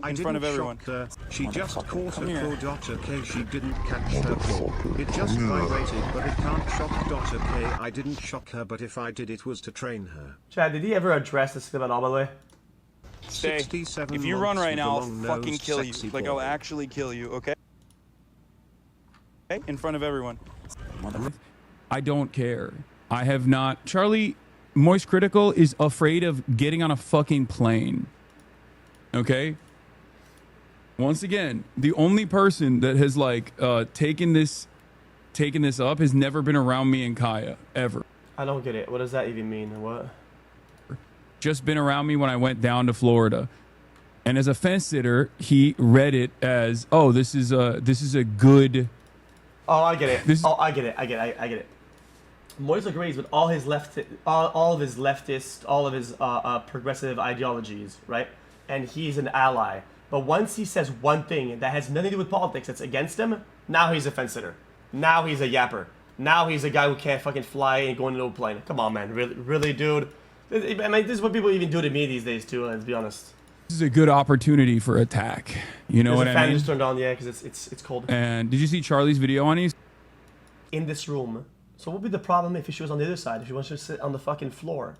in front of everyone. She just caught her poor daughter K. She didn't catch her claw. It just vibrated, but it can't shock daughter K. I didn't shock her, but if I did, it was to train her. Chad, did he ever address this clip at all, by the way? Stay. If you run right now, I'll fucking kill you. Like, I'll actually kill you, okay? In front of everyone. I don't care. I have not. Charlie, Moist Critical is afraid of getting on a fucking plane. Okay? Once again, the only person that has, like, taken this up has never been around me and Kaya, ever. I don't get it. What does that even mean? What? Just been around me when I went down to Florida. And as a fence sitter, he read it as, oh, this is a good... Oh, I get it. I get it. Moist agrees with all of his leftist, all of his progressive ideologies, right? And he's an ally. But once he says one thing that has nothing to do with politics that's against him, now he's a fence sitter. Now he's a yapper. Now he's a guy who can't fucking fly and go into a plane. Come on, man. Really, dude. I mean, this is what people even do to me these days, too, let's be honest. This is a good opportunity for attack. You know what I mean? The fan just turned on, yeah, because it's cold. And did you see Charlie's video on these? In this room. So what would be the problem if she was on the other side? If she wants to sit on the fucking floor?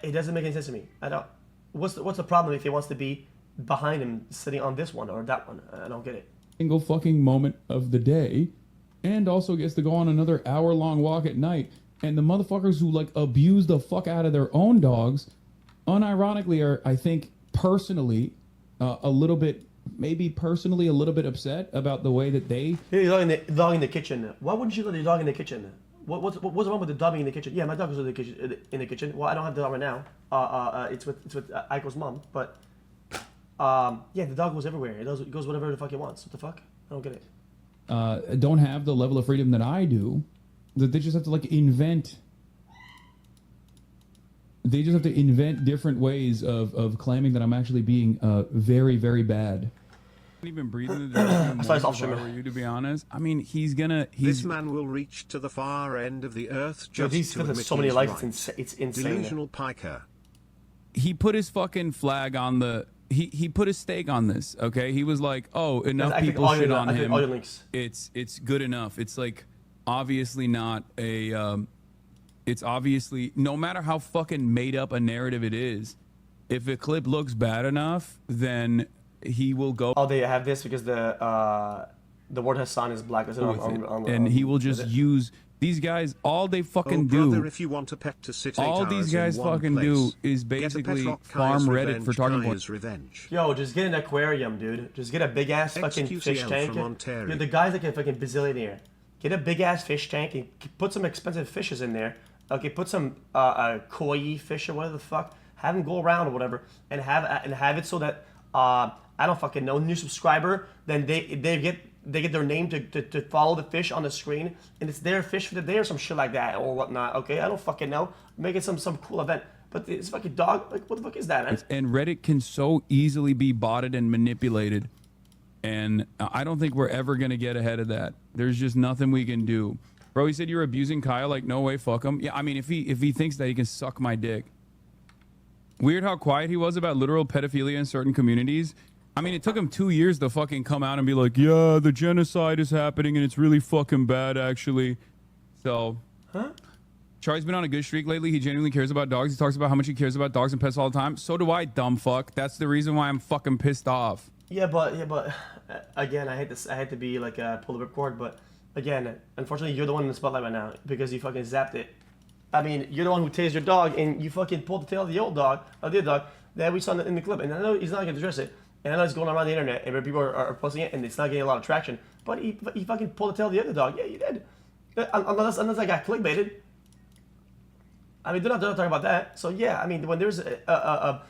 It doesn't make any sense to me. I don't. What's the problem if he wants to be behind him, sitting on this one or that one? I don't get it. Single fucking moment of the day, and also gets to go on another hour-long walk at night. And the motherfuckers who like abuse the fuck out of their own dogs, unironically, are, I think, personally, a little bit upset about the way that they. Your dog in the kitchen. Why wouldn't you let your dog in the kitchen? What's wrong with the dog in the kitchen? Yeah, my dog is in the kitchen. Well, I don't have the dog right now. It's with Aiko's mom. But yeah, the dog goes everywhere. It goes whatever the fuck it wants. What the fuck? I don't get it. Don't have the level of freedom that I do. That they just have to like invent. They just have to invent different ways of claiming that I'm actually being very, very bad. Even breathing the direction if I were you, to be honest. I mean, this man will reach to the far end of the earth just to admit so many he's likes. right. It's insane. Delusional piker. He put his fucking flag on the. He put his stake on this. Okay, he was like, oh, enough people shit on him. It's good enough. It's like obviously not a. It's obviously, no matter how fucking made up a narrative it is, if a clip looks bad enough, then he will go. Oh, they have this because the word Hasan is blacklisted and he will just use these guys. All they fucking brother, if you want a pet to sit all these guys fucking do is basically farm Reddit for talking points. Yo, just get an aquarium, dude. Just get a big ass fucking fish tank. Dude, the guy's like a fucking bazillionaire. Get a big ass fish tank and put some expensive fishes in there. Okay, put some koi fish or whatever the fuck. Have them go around or whatever, and have it so that I don't fucking know, new subscriber, then they get their name to follow the fish on the screen, and it's their fish for the day or some shit like that or whatnot. Okay, I don't fucking know. Make it some cool event. But this fucking dog, like, what the fuck is that, man? And Reddit can so easily be botted and manipulated, and I don't think we're ever gonna get ahead of that. There's just nothing we can do. Bro, he said you're abusing Kyle. Like, no way, fuck him. Yeah, I mean, if he thinks that, he can suck my dick. Weird how quiet he was about literal pedophilia in certain communities. I mean, it took him 2 years to fucking come out and be like, yeah, the genocide is happening and it's really fucking bad, actually. So, Charlie's been on a good streak lately. He genuinely cares about dogs. He talks about how much he cares about dogs and pets all the time. So do I, dumb fuck. That's the reason why I'm fucking pissed off. Yeah, but again, I hate to be like pull the ripcord, but again, unfortunately, you're the one in the spotlight right now because you fucking zapped it. I mean, you're the one who tased your dog and you fucking pulled the tail of the old dog, of the other dog that we saw in the clip. And I know he's not going to address it. And I know it's going around the internet and people are posting it and it's not getting a lot of traction. But he fucking pulled the tail of the other dog. Yeah, you did. Unless I got clickbaited. I mean, they're not talking about that. So yeah, I mean, when there's a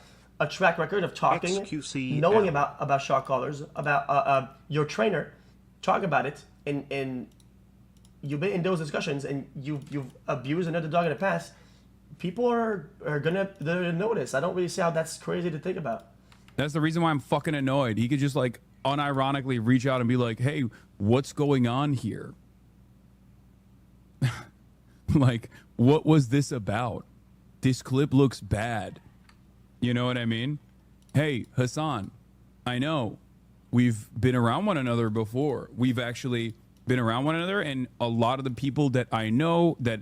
track record of talking, xQc, knowing about shot callers, about your trainer, talk about it, and you've been in those discussions and you've abused another dog in the past, people are gonna notice. I don't really see how that's crazy to think about. That's the reason why I'm fucking annoyed. He could just like unironically reach out and be like, hey, what's going on here? Like, what was this about? This clip looks bad. You know what I mean? hey, Hasan, I know we've been around one another before. We've actually been around one another, and a lot of the people that I know that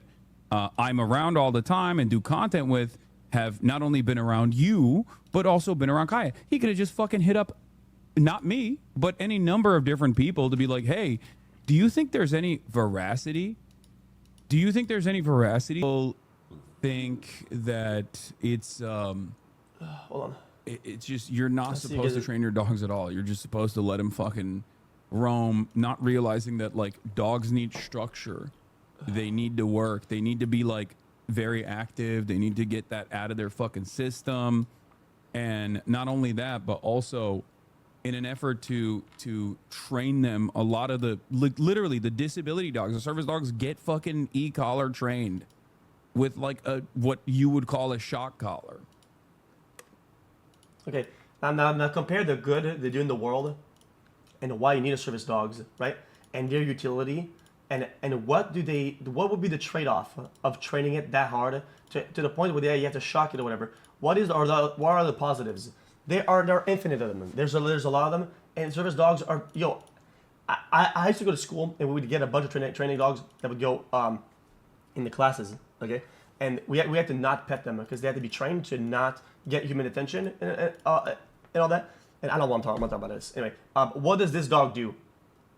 I'm around all the time and do content with have not only been around you, but also been around Kaya. He could have just fucking hit up, not me, but any number of different people to be like, hey, do you think there's any veracity? Do you think there's any veracity? People think that it's hold on. It's just, you're not supposed to train your dogs at all. You're just supposed to let them fucking roam, not realizing that like dogs need structure. They need to work. They need to be like very active. They need to get that out of their fucking system. And not only that, but also in an effort to train them, a lot of the literally the disability dogs, the service dogs, get fucking e-collar trained with like a what you would call a shock collar. Okay, now compare the good they do in the world and why you need a service dogs, right? And their utility, and what would be the trade-off of training it that hard to the point where you have to shock it or whatever? What are the positives? There are infinite of them. There's a lot of them, and service dogs are, I used to go to school and we would get a bunch of training dogs that would go in the classes, okay? And we had to not pet them because they had to be trained to not get human attention and all that. And I don't want to talk about this. Anyway, what does this dog do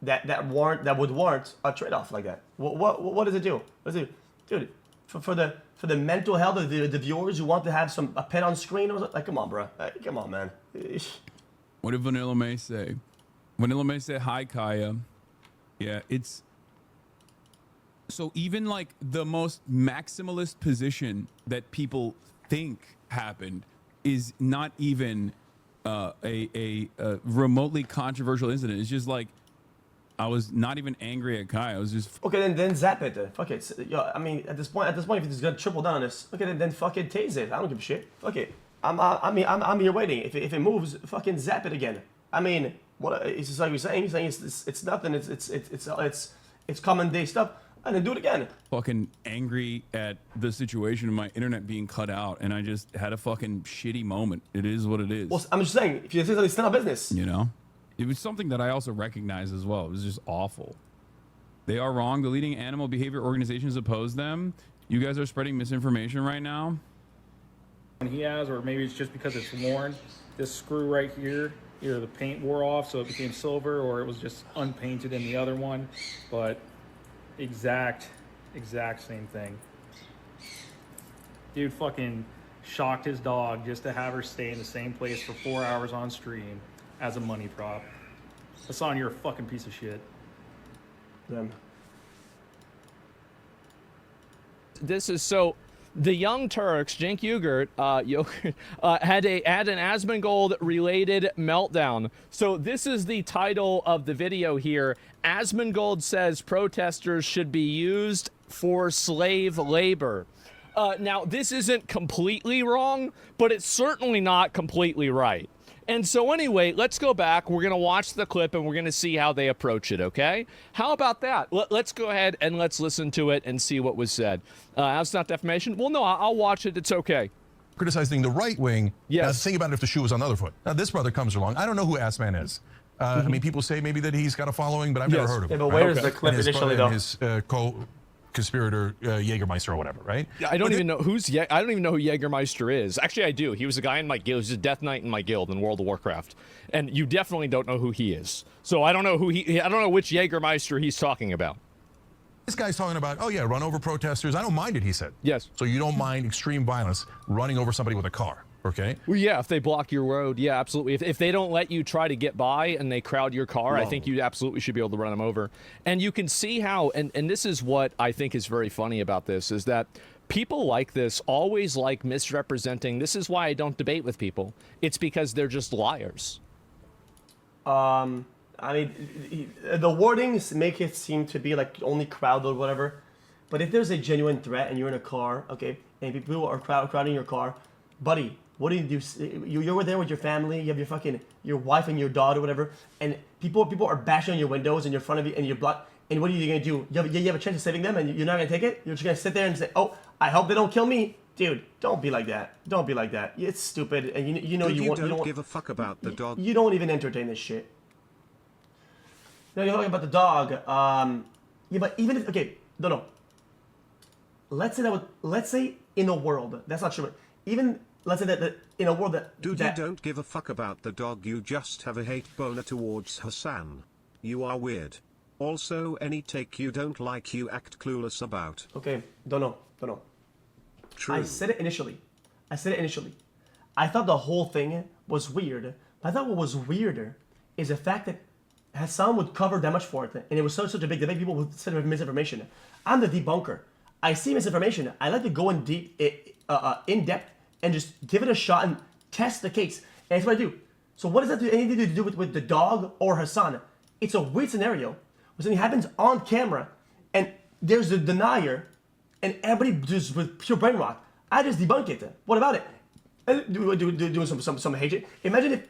that would warrant a trade-off like that? What does it do? What does it do? Dude, for the mental health of the viewers who want to have a pet on screen, like, come on, bro. Come on, man. What did Vanilla May say? Vanilla May said, hi, Kaya. Yeah, it's... So even like the most maximalist position that people think happened is not even a remotely controversial incident. It's just like, I was not even angry at Kai. I was just okay. Then zap it. Fuck it. I mean, at this point, if it's gonna triple down on this, okay, then fucking tase it. I don't give a shit. Fuck it. I'm here waiting. If it moves, fucking zap it again. I mean, what? It's just like you're saying. You're saying it's nothing. It's common day stuff. And then do it again. Fucking angry at the situation of my internet being cut out, and I just had a fucking shitty moment. It is what it is. Well, I'm just saying, if you say something, it's not business. You know, it was something that I also recognize as well. It was just awful. They are wrong. The leading animal behavior organizations oppose them. You guys are spreading misinformation right now. And he has, or maybe it's just because it's worn. This screw right here, either the paint wore off so it became silver, or it was just unpainted in the other one. But exact same thing. Dude fucking shocked his dog just to have her stay in the same place for 4 hours on stream as a money prop. Hasan, you're a fucking piece of shit. Them. This is so. The Young Turks, Cenk Uygur, had an Asmongold related meltdown. So this is the title of the video here. Asmongold says protesters should be used for slave labor. Now, this isn't completely wrong, but it's certainly not completely right. And so anyway, let's go back. We're going to watch the clip and we're going to see how they approach it, okay? How about that? Let's go ahead and let's listen to it and see what was said. That's not defamation? Well, no, I'll watch it. It's okay. Criticizing the right wing. Yes. Think about it if the shoe was on the other foot. Now, this brother comes along. I don't know who Assman is. I mean, people say maybe that he's got a following, but I've never heard of him. Yeah, but where's the clip initially, though? His co-conspirator, Jägermeister or whatever, right? I don't even know who Jägermeister is. Actually, I do. He was a guy in my guild. He was a Death Knight in my guild in World of Warcraft. And you definitely don't know who he is. So I don't know I don't know which Jägermeister he's talking about. This guy's talking about, oh yeah, run over protesters. I don't mind it, he said. Yes. So you don't mind extreme violence, running over somebody with a car, okay? Well, yeah, if they block your road, yeah, absolutely. If they don't let you try to get by and they crowd your car, I think you absolutely should be able to run them over. And you can see how, and this is what I think is very funny about this, is that people like this always like misrepresenting. This is why I don't debate with people. It's because they're just liars. I mean, the wordings make it seem to be like only crowded or whatever. But if there's a genuine threat and you're in a car, okay, and people are crowding your car, buddy, what do? You're there with your family, you have your wife and your daughter, whatever, and people are bashing on your windows and in front of you and you're blocked. And what are you gonna do? You have a chance of saving them, and you're not gonna take it. You're just gonna sit there and say, "Oh, I hope they don't kill me." Dude, don't be like that. Don't be like that. It's stupid, and you know you don't give a fuck about the dog. You don't even entertain this shit. No, you're talking about the dog. Yeah, but even if no. Let's say in a world that's not true. But even let's say that in a world that you don't give a fuck about the dog. You just have a hate boner towards Hasan. You are weird. Also, any take you don't like, you act clueless about. Okay, don't know. True. I said it initially. I thought the whole thing was weird. But I thought what was weirder is the fact that Hasan would cover that much for it, and it was such a big debate. People would say misinformation. I'm the debunker. I see misinformation. I like to go in depth, and just give it a shot and test the case. And that's what I do. So what does that do? Anything to do with the dog or Hasan? It's a weird scenario where something happens on camera, and there's a denier, and everybody just with pure brain rot. I just debunk it. What about it? And doing some hate shit. Imagine if it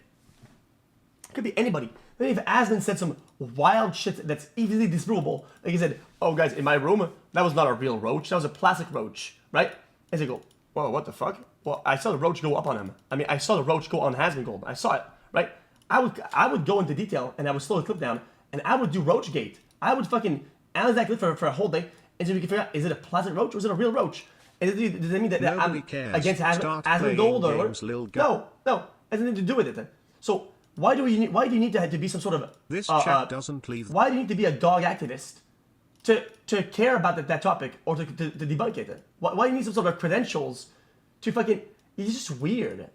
could be anybody. Then if Asmon said some wild shit that's easily disprovable, like he said, "Oh guys, in my room, that was not a real roach. That was a plastic roach, right?" And they go, "Whoa, what the fuck?" Well, I saw the roach go up on him. I mean, I saw the roach go on Asmongold. I saw it, right? I would go into detail, and I would slow the clip down, and I would do Roachgate. I would fucking analyze that clip for a whole day, and so we can figure out, is it a plastic roach or is it a real roach? And does that mean that I'm against Asmongold or no? It has nothing to do with it. So why do you need to be some sort of this chat doesn't leave? Why do you need to be a dog activist to care about that topic or to debunk it? Why do you need some sort of credentials to fucking? It's just weird.